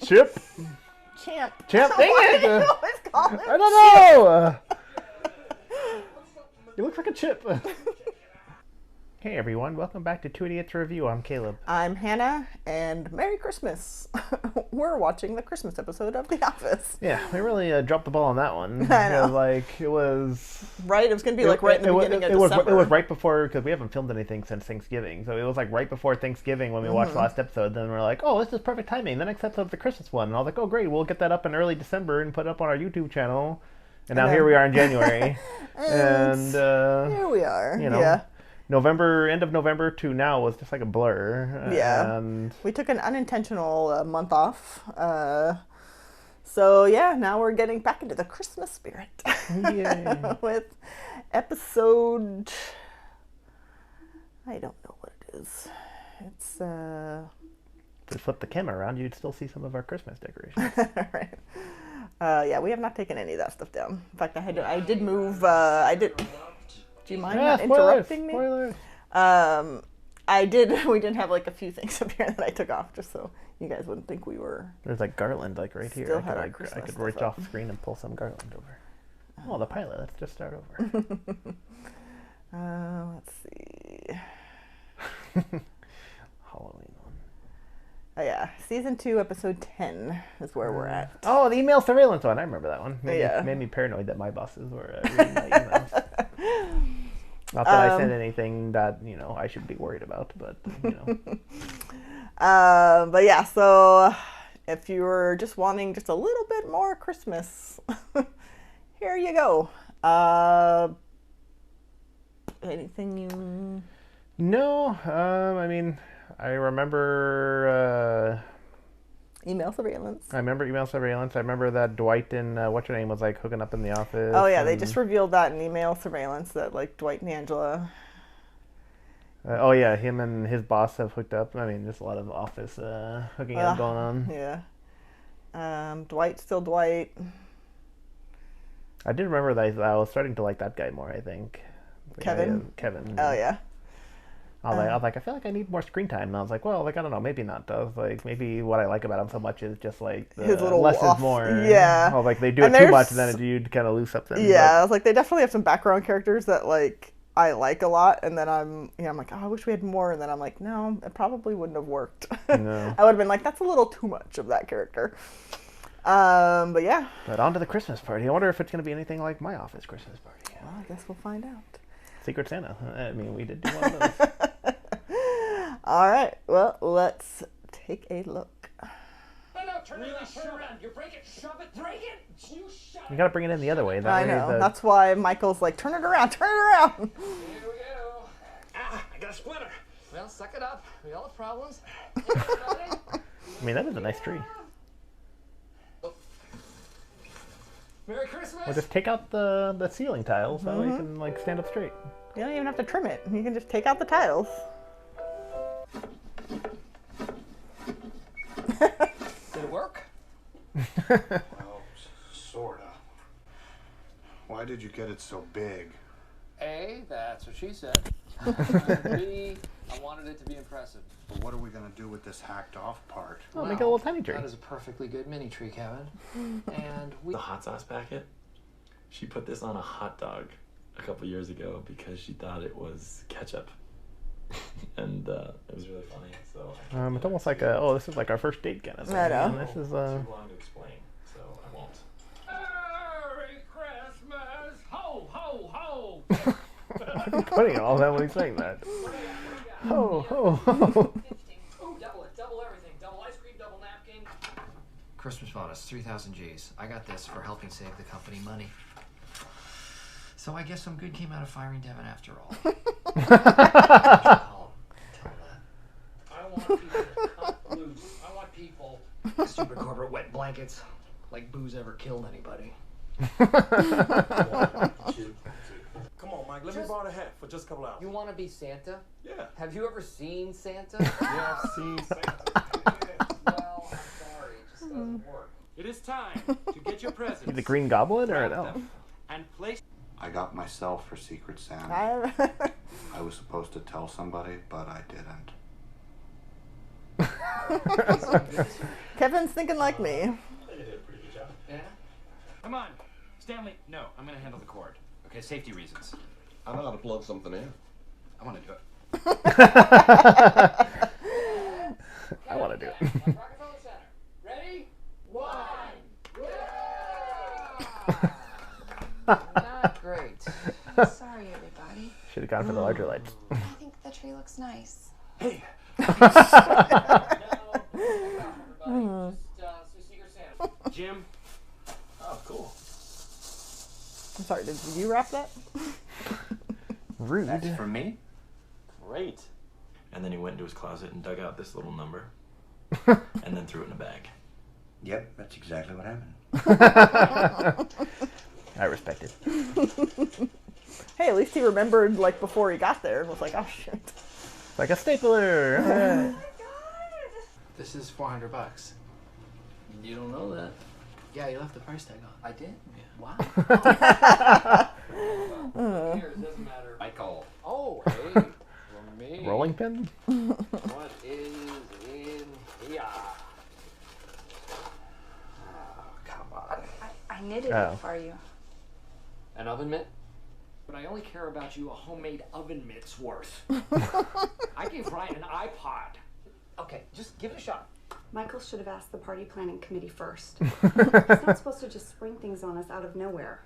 Chip. Champ. Champ, dang it! You always call him I don't know! He looks like a chip. Hey everyone, welcome back to Two Idiots Review. I'm Caleb. I'm Hannah, and Merry Christmas. We're watching the Christmas episode of The Office. Yeah, we really dropped the ball on that one. I know. It was... Right? It was going to be like right in the beginning of December. It was right before, because we haven't filmed anything since Thanksgiving. So it was like right before Thanksgiving when we watched the last episode. Then we're like, oh, this is perfect timing. The next episode's the Christmas one. And I was like, oh, great. We'll get that up in early December and put it up on our YouTube channel. And now here we are in January. and here we are. You know. Yeah. End of November to now was just like a blur. Yeah. And we took an unintentional month off. So yeah, now we're getting back into the Christmas spirit. Yay. With episode... I don't know what it is. It's... To flip the camera around, you'd still see some of our Christmas decorations. Right. Yeah, we have not taken any of that stuff down. In fact, I did move... Do you mind not interrupting me? Spoilers. We did have like a few things up here that I took off just so you guys wouldn't think we were... There's like garland like right here. Still I had our could Christmas reach stuff off up. the screen and pull some garland over. Oh, the pilot. Let's just start over. Let's see. Halloween one. Oh yeah, season 2, episode 10 is where we're at. Oh, the email surveillance one. I remember that one. Yeah. Made me paranoid that my bosses were reading my emails. Not that I sent anything that, I should be worried about, but, But yeah, so if you were just wanting just a little bit more Christmas, here you go. Anything you... No, I remember... Email surveillance. I remember email surveillance. I remember that Dwight and what's her name was like hooking up in the office. Oh yeah, they just revealed that in email surveillance that like Dwight and Angela. Oh yeah, him and his boss have hooked up. Just a lot of office hooking up going on. Yeah. Dwight's still Dwight. I did remember that I was starting to like that guy more. I think. Kevin. Kevin. Oh yeah. I was like, I feel like I need more screen time. And I was like, well, I don't know, maybe not. I was like, maybe what I like about him so much is just like his little less is more. Yeah. I was like, they do it too much, and then you'd kind of lose something. Yeah, I was like, they definitely have some background characters that like I like a lot, and then I'm like, oh, I wish we had more, and then I'm like, no, it probably wouldn't have worked. No. I would have been like, that's a little too much of that character. But yeah. But on to the Christmas party. I wonder if it's going to be anything like my office Christmas party. Well, I guess we'll find out. Secret Santa. We did do one of those. All right. Well, let's take a look. No, turn it around. You break it, shove it, break it. You shove it. You got to bring it in the other way. That I way know. That's why Michael's like, turn it around, turn it around. Here we go. Ah, I got a splinter. Well, suck it up. We all have problems. that is a nice tree. Merry Christmas. Well, just take out the ceiling tiles so you can like stand up straight. You don't even have to trim it. You can just take out the tiles. Did it work? Well, sorta. Why did you get it so big? A, that's what she said. B, I wanted it to be impressive. But what are we gonna do with this hacked off part? Oh, make a little tiny tree. That is a perfectly good mini tree, Kevin. And we... The hot sauce packet, she put this on a hot dog a couple years ago because she thought it was ketchup. And it was really funny. So It's almost like this is like our first date kind of thing. I know. And this is too long to explain, so I won't. Merry Christmas! Ho, ho, ho! putting it all that when he's saying that. Ho ho ho. Ooh, double it. Double everything. Double ice cream, double napkin. Christmas bonus, 3,000 G's. I got this for helping save the company money. So I guess some good came out of firing Devin after all. I want people to cut loose. I want people. Stupid corporate wet blankets. Like booze ever killed anybody. Come on, Mike, let me borrow the hat for just a couple hours. You want to be Santa? Yeah. Have you ever seen Santa? Yeah, I've seen Santa. Well, I'm sorry. It just doesn't work. It is time to get your presents. The Green Goblin or wrap no? them, and place... I got myself for Secret Santa. I I was supposed to tell somebody, but I didn't. Kevin's thinking like me. They did a pretty good job. Yeah? Come on. Stanley, no, I'm gonna handle the cord. Okay, safety reasons. I know how to plug something in. I wanna do it. I want to do it. Rockefeller Center. Ready? 1. Not great. Sorry, everybody. Should have gone for the larger lights. I think the tree looks nice. Hey! Everybody, just Secret Santa. Jim? Oh, cool. I'm sorry, did you wrap that? Rude. That's for me? Great. And then he went into his closet and dug out this little number. And then threw it in a bag. Yep, that's exactly what happened. I respect it. Hey, at least he remembered like before he got there and was like, oh shit. Like a stapler. Oh This is $400. You don't know that. Yeah, you left the price tag on. I did? Yeah. Wow. Uh, Here, it doesn't matter. Michael. Oh, hey. For me. Rolling pin? What is in here? Oh, come on. I knitted Oh. it for you. An oven mitt? But I only care about you a homemade oven mitt's worth. I gave Ryan an iPod. Okay, just give it a shot. Michael should have asked the party planning committee first. He's not supposed to just spring things on us out of nowhere.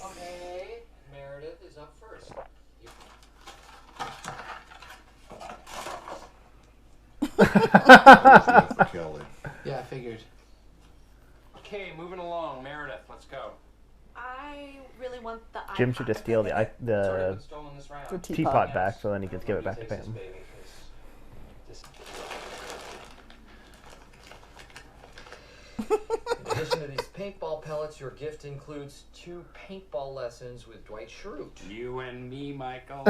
Okay, Meredith is up first. You... For Kelly. Yeah, I figured. Okay, moving along. Meredith, let's go. I really want the iPod. Jim should just steal the Sorry, the what's stolen this round? the teapot back so then he can give it back to Takes this Pam. baby, 'cause this- In addition to these paintball pellets, your gift includes 2 paintball lessons with Dwight Schrute. You and me, Michael.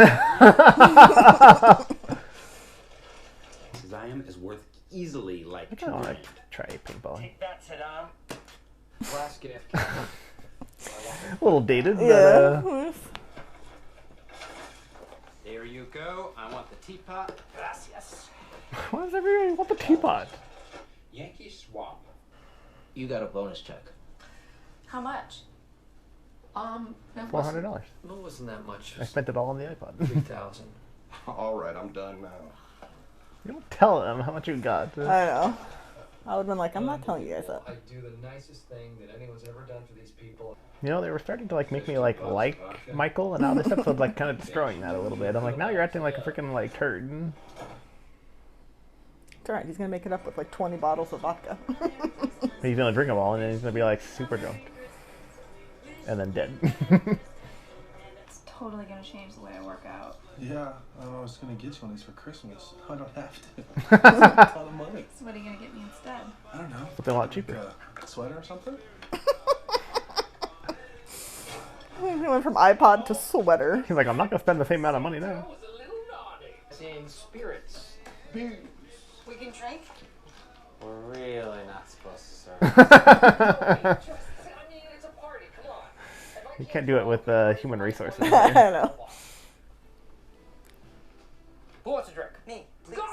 Zion is worth easily like I kind of want to try paintball. that, Saddam. Last gift. A little dated, but yeah. There you go. I want the teapot. Gracias. why does everybody want the teapot? Yankee swap. You got a bonus check. How much? That $400. wasn't that much. I spent it all on the iPod. 3,000. All right, I'm done now. You don't tell them how much you got. I know. I would have been like, I'm not telling you guys that. I do the nicest thing that anyone's ever done for these people. You know, they were starting to like make me like Michael, and now this episode's like kind of destroying that a little bit. I'm like, now you're acting like a freaking like turd. It's alright, he's gonna make it up with like 20 bottles of vodka. He's gonna drink them all, and then he's gonna be like super drunk, and then dead. It's totally gonna change the way I work out. Yeah, I was gonna get you one of these for Christmas. I don't have to. It's a ton of money. So what are you gonna get me instead? I don't know. But they're a lot cheaper. Like a sweater or something? He went from iPod to sweater. He's like, I'm not gonna spend the same amount of money now. That was a little naughty. Seeing spirits. We can drink? We're really not supposed to serve. You I mean, it's a party. Come on. If I can't do it with human resources. I know. Who wants a drink? Me, please. Go!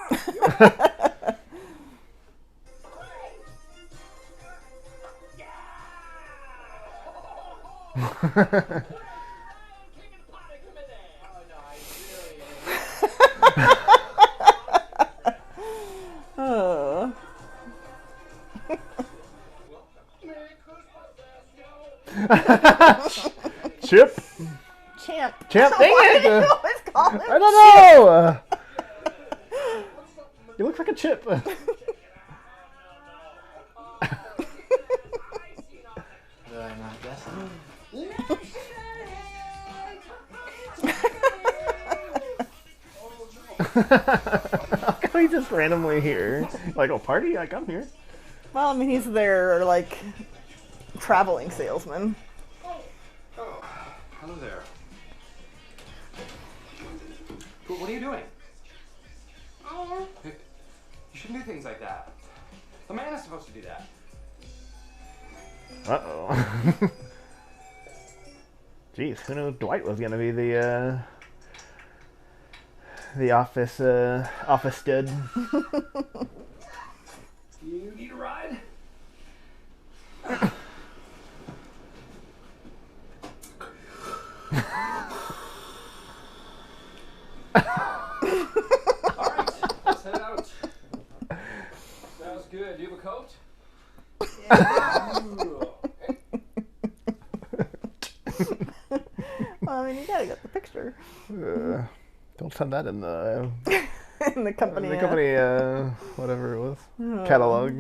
Oh. Chip? Champ. Champ, dang Why it! do you always call him I don't know! He looks like a chip. Did I not guess it? How come he's just randomly here? Like, oh, party? Like, I'm here. Well, I mean, he's their, like, traveling salesman. Hello there. What are you doing? You shouldn't do things like that. A man is supposed to do that. Uh-oh. Jeez, who knew Dwight was gonna be the office stud. You need a ride? Alright, let's head out. Sounds good. Do you have a coat? I mean, you gotta get the picture. Don't send that in the In the company. Whatever it was, catalog.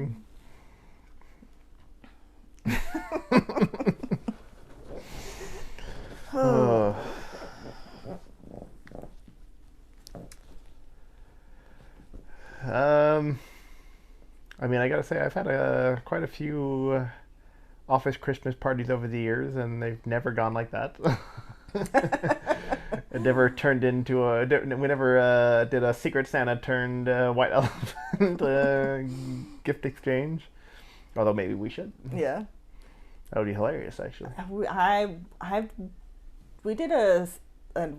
Oh. I mean, I gotta say, I've had quite a few office Christmas parties over the years, and they've never gone like that. It never turned into a. We never did a Secret Santa turned White Elephant gift exchange. Although maybe we should. Yeah. That would be hilarious, actually. We did a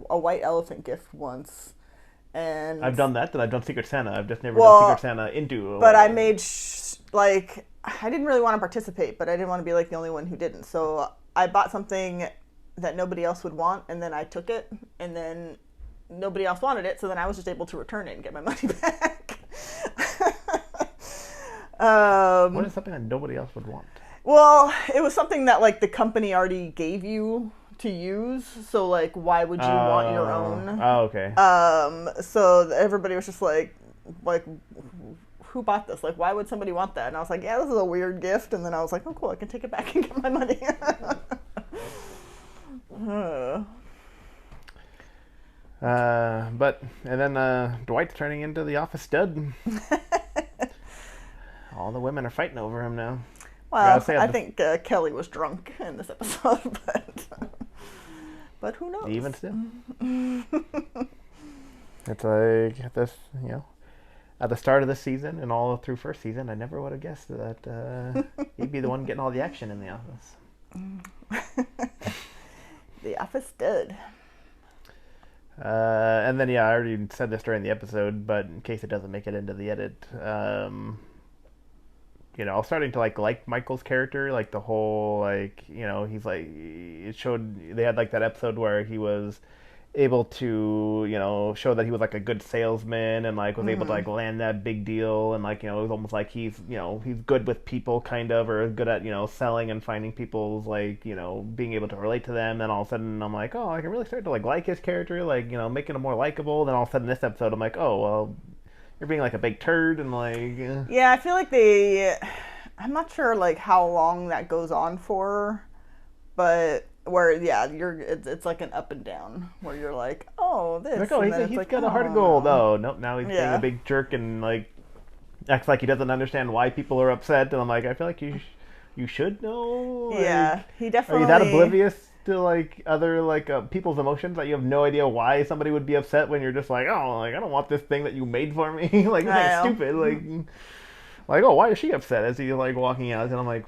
White Elephant gift once, and I've done that. I've done Secret Santa. I've just never done Secret Santa into. But I made like I didn't really want to participate, but I didn't want to be like the only one who didn't. So I bought something that nobody else would want, and then I took it, and then nobody else wanted it, so then I was just able to return it and get my money back. What is something that nobody else would want? Well, it was something that like the company already gave you to use, so like why would you want your own? Oh, okay. So everybody was just like who bought this? Like, why would somebody want that? And I was like, yeah, this is a weird gift. And then I was like, oh, cool, I can take it back and get my money. And then Dwight's turning into the office stud. All the women are fighting over him now. Well, I think Kelly was drunk in this episode, but who knows? Even still. It's like this, at the start of the season and all through first season, I never would have guessed that he'd be the one getting all the action in the office. The office stud. And then, I already said this during the episode, but in case it doesn't make it into the edit, I'm starting to like Michael's character, like the whole, he's like, it showed, they had like that episode where he was able to, show that he was like a good salesman and like was able to like land that big deal, and like, it was almost like he's good with people kind of, or good at, selling and finding people's like, being able to relate to them. Then all of a sudden I'm like, oh, I can really start to like his character, like, making him more likable. Then all of a sudden this episode I'm like, oh, well, you're being like a big turd, and like... Yeah, I feel like I'm not sure like how long that goes on for, but where, it's like an up and down, where you're like, oh, this. Like, oh, he's like, got a heart of gold. Oh, nope, now he's being a big jerk and like acts like he doesn't understand why people are upset. And I'm like, I feel like you should know. Like, yeah, he definitely... Are you that oblivious to like other like people's emotions that you have no idea why somebody would be upset when you're just like, oh, like I don't want this thing that you made for me. Like, that's stupid. Like, oh, why is she upset as he's like walking out? And I'm like,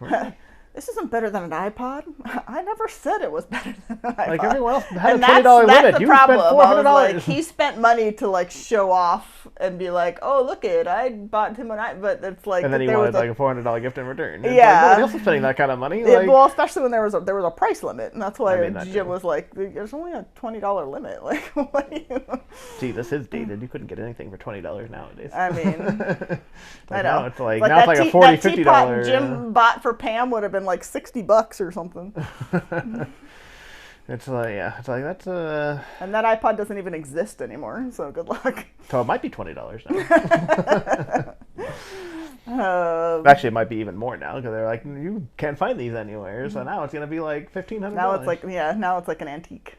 this isn't better than an iPod. I never said it was better than an iPod. Like everyone else had a $20 limit. You spent $400. Like, he spent money to like show off and be like, oh, look it, I bought him an iPod. But it's like, and then he wanted like a $400 gift in return. It's yeah, like, nobody else is spending that kind of money. Like, well, especially when there was a price limit, and that's why Jim was like, there's only a $20 limit. Like, what do you? Gee, this is dated. You couldn't get anything for $20 nowadays. I mean, I know. Now it's like a $40, $50. Jim bought for Pam would have been like $60 or something. It's like, it's like that's and that iPod doesn't even exist anymore, so good luck. So it might be $20 now. Actually, it might be even more now because they're like, you can't find these anywhere. So now it's gonna be like $1,500. Now it's like now it's like an antique.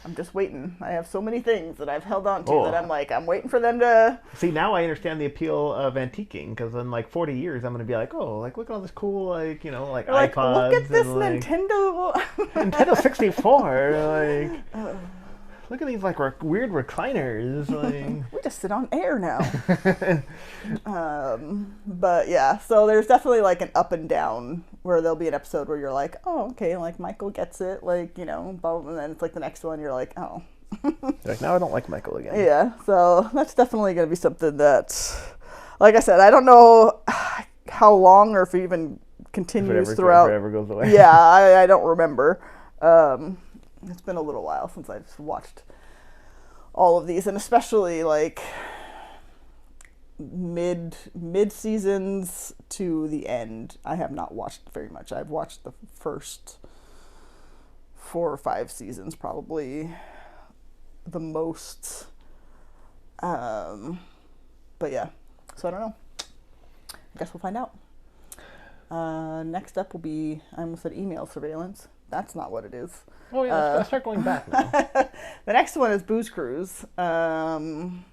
I'm just waiting. I have so many things that I've held on to that I'm like, I'm waiting for them to... See, now I understand the appeal of antiquing, because in like 40 years, I'm going to be like, oh, like, look at all this cool, like, like iPods. Look at this and, Nintendo... Nintendo 64, look at these like weird recliners. Like We just sit on air now. But yeah, so there's definitely like an up and down where there'll be an episode where you're like, oh, okay, like Michael gets it, like, you know, and then it's like the next one you're like, oh. like now I don't like Michael again. Yeah, so that's definitely going to be something that, like I said, I don't know how long or if it even continues throughout. If it ever goes away. Yeah, I don't remember. It's been a little while since I've watched all of these, and especially like mid seasons to the end. I have not watched very much. I've watched the first 4 or 5 seasons, probably the most. But yeah, so I don't know. I guess we'll find out. Next up will be, I almost said email surveillance. That's not what it is. Oh yeah, let's start going back now. The next one is Booze Cruise. And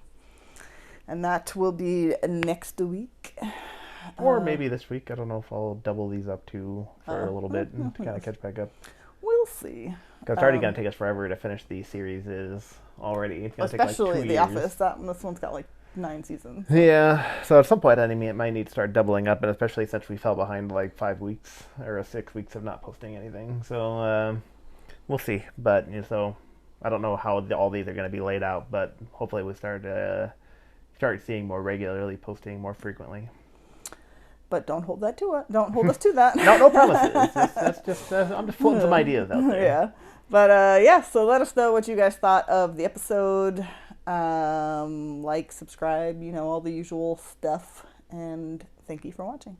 that will be next week. Or maybe this week. I don't know if I'll double these up too for a little bit and kind of catch back up. We'll see. Because it's already going to take us forever to finish these series already. It's gonna especially take like 2 The years. Office. This one's got like 9 seasons. Yeah, so at some point I mean, it might need to start doubling up, and especially since we fell behind like 5 weeks or 6 weeks of not posting anything. So we'll see. But so I don't know how all these are going to be laid out, but hopefully we start seeing more regularly, posting more frequently. But don't hold that to it. Don't hold us to that. No promises. That's just I'm just floating some ideas out there. Yeah, but yeah. So let us know what you guys thought of the episode. Like, subscribe, all the usual stuff. And thank you for watching.